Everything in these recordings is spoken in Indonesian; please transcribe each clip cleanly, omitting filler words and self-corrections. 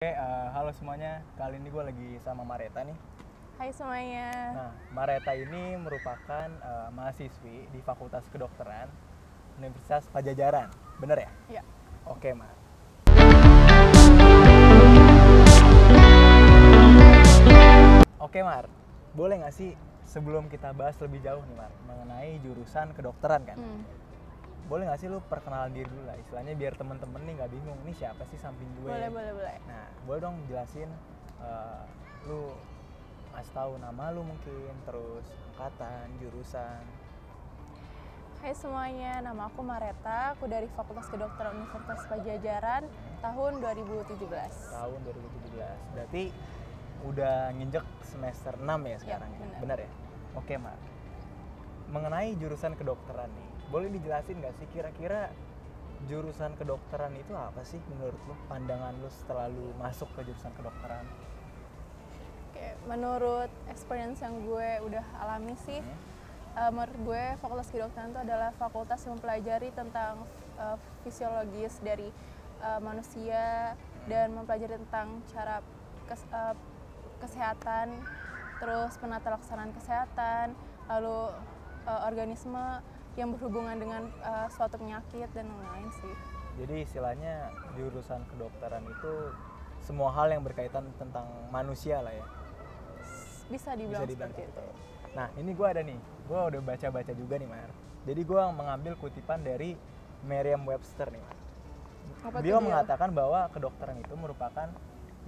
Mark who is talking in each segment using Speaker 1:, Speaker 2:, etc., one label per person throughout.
Speaker 1: Halo semuanya. Kali ini gue lagi sama Mareta nih.
Speaker 2: Hai semuanya.
Speaker 1: Nah, Mareta ini merupakan mahasiswi di Fakultas Kedokteran Universitas Pajajaran. Bener ya?
Speaker 2: Ya.
Speaker 1: Oke, Mar. Oke, Mar. Boleh nggak sih sebelum kita bahas lebih jauh nih, Mar, mengenai jurusan kedokteran kan? Boleh nggak sih lu perkenalan diri dulu lah, istilahnya biar temen-temen nih nggak bingung, ini siapa sih samping gue?
Speaker 2: Boleh.
Speaker 1: Nah, boleh dong jelasin, lu kasih tahu nama lu mungkin, terus angkatan, jurusan.
Speaker 2: Hai semuanya, nama aku Mareta. Aku dari Fakultas Kedokteran Universitas Pajajaran tahun 2017.
Speaker 1: Tahun 2017. Berarti udah nginjek semester 6 ya sekarang ya?
Speaker 2: Benar.
Speaker 1: Ya? Oke, Mar. Mengenai jurusan kedokteran nih, boleh dijelasin nggak sih kira-kira jurusan kedokteran itu apa sih menurut lu? Pandangan lu setelah lu masuk ke jurusan kedokteran?
Speaker 2: Oke, menurut experience yang gue udah alami sih, menurut gue Fakultas Kedokteran itu adalah fakultas yang mempelajari tentang fisiologis dari manusia dan mempelajari tentang cara kesehatan, terus penata laksanaan kesehatan, lalu organisme yang berhubungan dengan suatu penyakit dan lain-lain sih.
Speaker 1: Jadi istilahnya jurusan kedokteran itu semua hal yang berkaitan tentang manusia lah ya.
Speaker 2: Bisa dibilang seperti itu.
Speaker 1: Nah, ini gue udah baca-baca juga nih, Mar. Jadi gue mengambil kutipan dari Merriam-Webster nih, Mar. Dia mengatakan bahwa kedokteran itu merupakan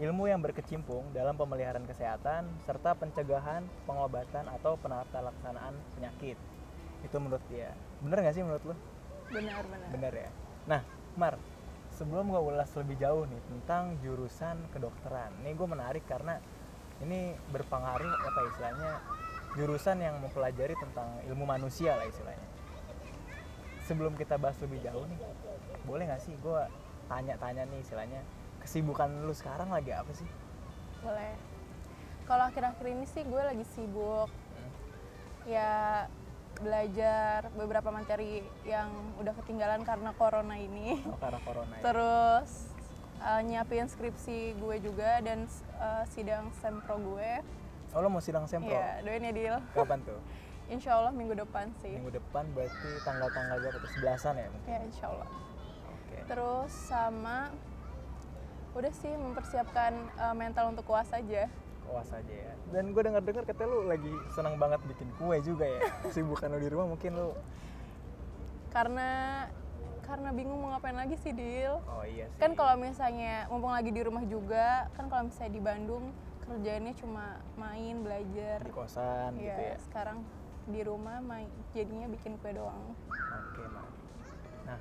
Speaker 1: ilmu yang berkecimpung dalam pemeliharaan kesehatan serta pencegahan, pengobatan atau penata laksanaan penyakit. Itu menurut dia. Bener nggak sih menurut lo?
Speaker 2: Benar.
Speaker 1: Bener ya. Nah, Mar, sebelum gue ulas lebih jauh nih tentang jurusan kedokteran, ini gue menarik karena ini berpengaruh apa istilahnya jurusan yang mempelajari tentang ilmu manusia lah istilahnya. Sebelum kita bahas lebih jauh nih, boleh nggak sih gue tanya-tanya nih istilahnya kesibukan lu sekarang lagi apa sih?
Speaker 2: Boleh. Kalau akhir-akhir ini sih gue lagi sibuk ya belajar beberapa materi yang udah ketinggalan karena corona ini.
Speaker 1: Oh, karena corona ya.
Speaker 2: Terus nyiapin skripsi gue juga dan sidang sempro gue.
Speaker 1: Oh, lo mau sidang sempro?
Speaker 2: Iya, doain ya Dil.
Speaker 1: Kapan tuh?
Speaker 2: Insya Allah minggu depan sih.
Speaker 1: Minggu depan berarti tanggal-tanggal berapa tuh? 11-an ya mungkin?
Speaker 2: Ya insya Allah.
Speaker 1: Oke.
Speaker 2: Terus sama udah sih mempersiapkan mental untuk UAS aja.
Speaker 1: UAS aja ya. Dan gue dengar-dengar katanya lu lagi senang banget bikin kue juga ya. Sibukan lu di rumah mungkin lu.
Speaker 2: Karena bingung mau ngapain lagi sih Dil.
Speaker 1: Oh iya sih.
Speaker 2: Kan kalau misalnya mumpung lagi di rumah juga, kan kalau misalnya di Bandung kerjaannya cuma main, belajar
Speaker 1: di kosan
Speaker 2: ya,
Speaker 1: gitu ya.
Speaker 2: Sekarang di rumah jadinya bikin kue doang.
Speaker 1: Oke, Mar. Nah,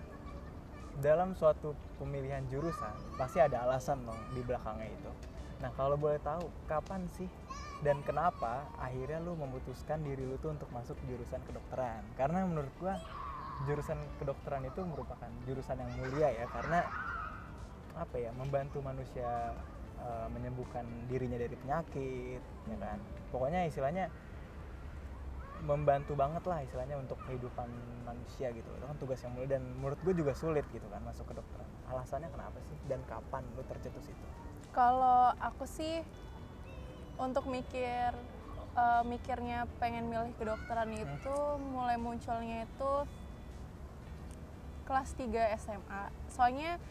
Speaker 1: dalam suatu pemilihan jurusan pasti ada alasan dong di belakangnya itu. Nah, kalau boleh tahu kapan sih dan kenapa akhirnya lu memutuskan diri lu tuh untuk masuk jurusan kedokteran? Karena menurut gua jurusan kedokteran itu merupakan jurusan yang mulia ya, karena apa ya, membantu manusia menyembuhkan dirinya dari penyakit, ya kan. Pokoknya istilahnya membantu banget lah istilahnya untuk kehidupan manusia gitu. Itu kan tugas yang mulia dan menurut gue juga sulit gitu kan masuk kedokteran. Alasannya kenapa sih dan kapan lu tercetus itu?
Speaker 2: Kalau aku sih untuk mikirnya pengen milih kedokteran itu mulai munculnya itu kelas 3 SMA. Soalnya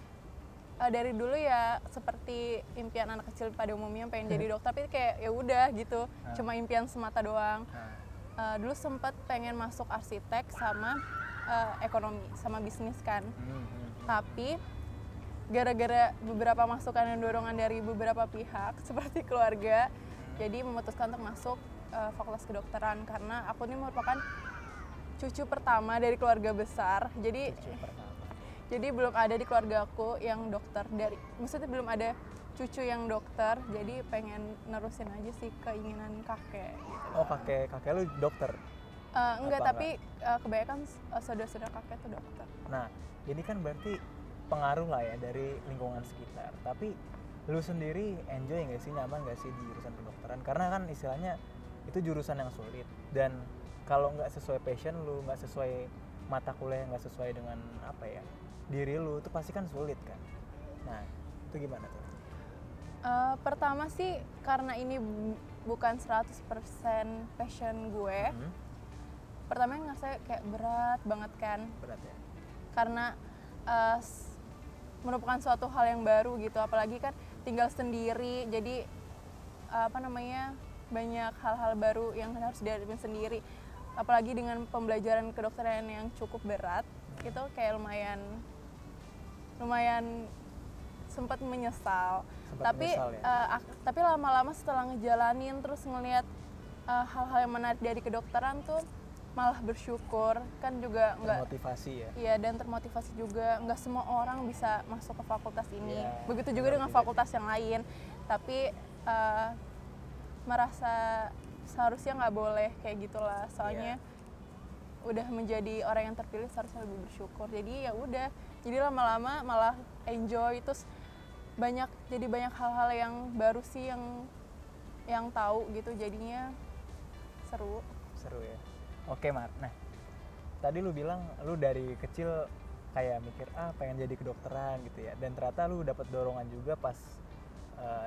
Speaker 2: dari dulu ya seperti impian anak kecil pada umumnya pengen jadi dokter, tapi kayak ya udah gitu, cuma impian semata doang. Dulu sempat pengen masuk arsitek sama ekonomi sama bisnis kan. Tapi gara-gara beberapa masukan dan dorongan dari beberapa pihak seperti keluarga, jadi memutuskan untuk masuk Fakultas Kedokteran karena aku ini merupakan cucu pertama dari keluarga besar. Jadi belum ada di keluarga aku yang dokter, maksudnya belum ada cucu yang dokter, jadi pengen nerusin aja sih keinginan kakek gitu.
Speaker 1: Oh, kakek lu dokter?
Speaker 2: Enggak, tapi kebanyakan saudara-saudara kakek tuh dokter.
Speaker 1: Nah, ini kan berarti pengaruh lah ya dari lingkungan sekitar. Tapi lu sendiri enjoy nggak sih, nyaman nggak sih di jurusan kedokteran? Karena kan istilahnya itu jurusan yang sulit, dan kalau nggak sesuai passion lu, nggak sesuai mata kuliah, nggak sesuai dengan apa ya diri lu, itu pasti kan sulit kan. Nah, itu gimana tuh?
Speaker 2: Pertama sih karena ini bukan 100% passion gue. Pertama ngerasa kayak berat banget kan.
Speaker 1: Berat ya.
Speaker 2: Karena merupakan suatu hal yang baru gitu, apalagi kan tinggal sendiri, jadi banyak hal-hal baru yang harus dihadapin sendiri, apalagi dengan pembelajaran kedokteran yang cukup berat. Itu kayak lumayan sempat menyesal. Tapi lama-lama setelah ngejalanin terus ngelihat hal-hal yang menarik dari kedokteran tuh malah bersyukur kan, juga nggak
Speaker 1: termotivasi ya.
Speaker 2: Iya, dan termotivasi juga. Nggak semua orang bisa masuk ke fakultas ini.
Speaker 1: Ya,
Speaker 2: begitu juga dengan fakultas yang lain. Tapi merasa seharusnya nggak boleh kayak gitulah. Soalnya udah menjadi orang yang terpilih seharusnya lebih bersyukur. Jadi ya udah. Jadi lama-lama malah enjoy, terus banyak hal-hal yang baru sih yang tahu gitu, jadinya seru
Speaker 1: ya. Oke Mar, nah tadi lu bilang lu dari kecil kayak mikir pengen jadi kedokteran gitu ya, dan ternyata lu dapat dorongan juga pas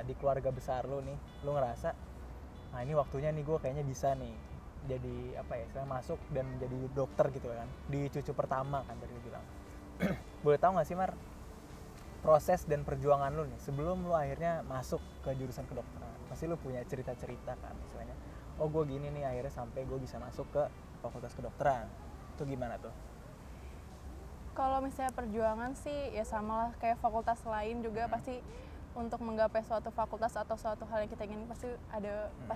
Speaker 1: di keluarga besar lu nih, lu ngerasa nah ini waktunya nih gue kayaknya bisa nih jadi saya masuk dan menjadi dokter gitu kan, di cucu pertama kan tadi lu bilang. Boleh tahu nggak sih Mar, proses dan perjuangan lu nih sebelum lu akhirnya masuk ke jurusan kedokteran? Pasti lu punya cerita-cerita kan, misalnya oh gue gini nih akhirnya sampai gue bisa masuk ke fakultas kedokteran. Itu gimana tuh?
Speaker 2: Kalau misalnya perjuangan sih ya sama lah kayak fakultas lain juga. Pasti untuk menggapai suatu fakultas atau suatu hal yang kita ingin pasti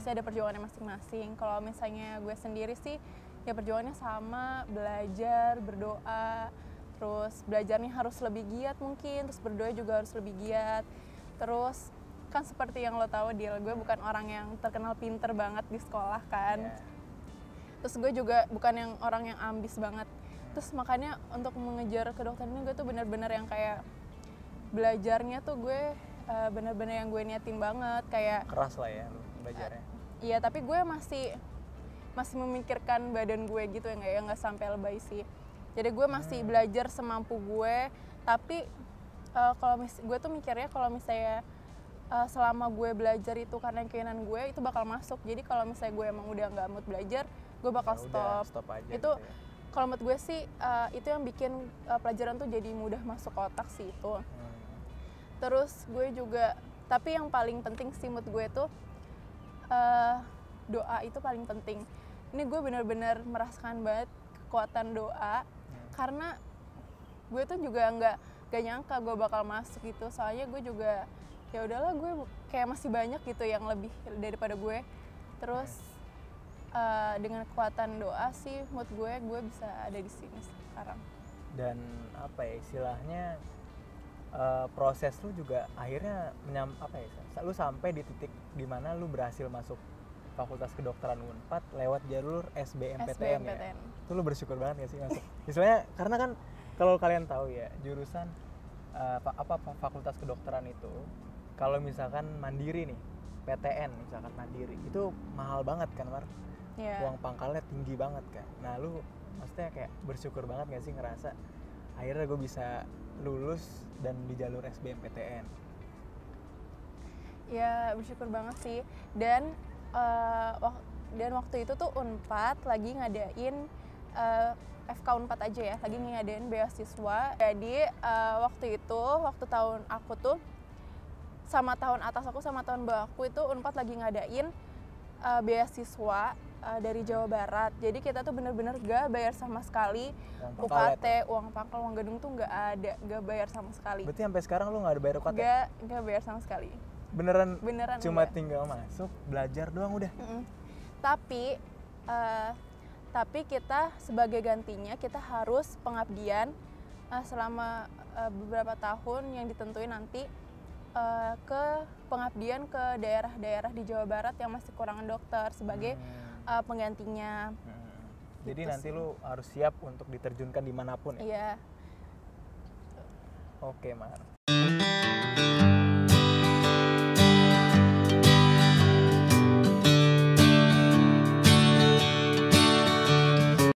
Speaker 2: ada perjuangannya masing-masing. Kalau misalnya gue sendiri sih ya perjuangannya sama, belajar, berdoa, terus belajarnya harus lebih giat mungkin, terus berdoa juga harus lebih giat. Terus kan seperti yang lo tahu Dil, gue bukan orang yang terkenal pinter banget di sekolah kan. Terus gue juga bukan yang orang yang ambis banget. Terus makanya untuk mengejar kedokteran ini gue tuh benar-benar yang kayak belajarnya tuh gue benar-benar yang gue niatin banget, kayak
Speaker 1: keras lah ya lu belajarnya.
Speaker 2: Iya, tapi gue masih memikirkan badan gue gitu ya, nggak sampai lebay sih. Jadi gue masih belajar semampu gue, tapi kalau gue tuh mikirnya kalau misalnya selama gue belajar itu karena keinginan gue, itu bakal masuk. Jadi kalau misalnya gue emang udah nggak mood belajar, gue bakal stop
Speaker 1: aja
Speaker 2: itu
Speaker 1: gitu ya.
Speaker 2: Kalau menurut gue sih itu yang bikin pelajaran tuh jadi mudah masuk ke otak sih itu. Terus gue juga, tapi yang paling penting sih menurut gue tuh doa itu paling penting. Ini gue benar-benar merasakan banget kekuatan doa, karena gue tuh juga nggak nyangka gue bakal masuk gitu. Soalnya gue juga ya udahlah, gue kayak masih banyak gitu yang lebih daripada gue. Terus dengan kekuatan doa sih menurut gue bisa ada di sini sekarang.
Speaker 1: Dan istilahnya proses lu juga akhirnya lu sampai di titik dimana lu berhasil masuk Fakultas Kedokteran Unpad lewat jalur SBMPTN ya. Itu lu bersyukur banget gak sih masuk? Misalnya karena kan kalau kalian tahu ya, jurusan Fakultas Kedokteran itu kalau misalkan mandiri nih, PTN misalkan mandiri, itu mahal banget kan Mar? Uang pangkalnya tinggi banget kan. Nah lu maksudnya kayak bersyukur banget gak sih ngerasa akhirnya gue bisa lulus dan di jalur SBMPTN?
Speaker 2: Ya bersyukur banget sih. Dan waktu itu tuh Unpad lagi ngadain FK Unpad aja ya, lagi ngadain beasiswa. Jadi waktu tahun aku tuh sama tahun atas aku sama tahun bawah aku itu Unpad lagi ngadain beasiswa dari Jawa Barat. Jadi kita tuh bener-bener gak bayar sama sekali. UKT, uang pangkal, uang gedung tuh gak ada, gak bayar sama sekali.
Speaker 1: Berarti sampai sekarang lu gak ada bayar UKT?
Speaker 2: Gak bayar sama sekali.
Speaker 1: Beneran cuma
Speaker 2: enggak.
Speaker 1: Tinggal masuk, belajar doang udah?
Speaker 2: Tapi kita sebagai gantinya kita harus pengabdian selama beberapa tahun yang ditentuin nanti, ke pengabdian ke daerah-daerah di Jawa Barat yang masih kekurangan dokter sebagai penggantinya.
Speaker 1: Jadi gitu nanti sih. Lu harus siap untuk diterjunkan dimanapun ya?
Speaker 2: Iya.
Speaker 1: Oke Mar,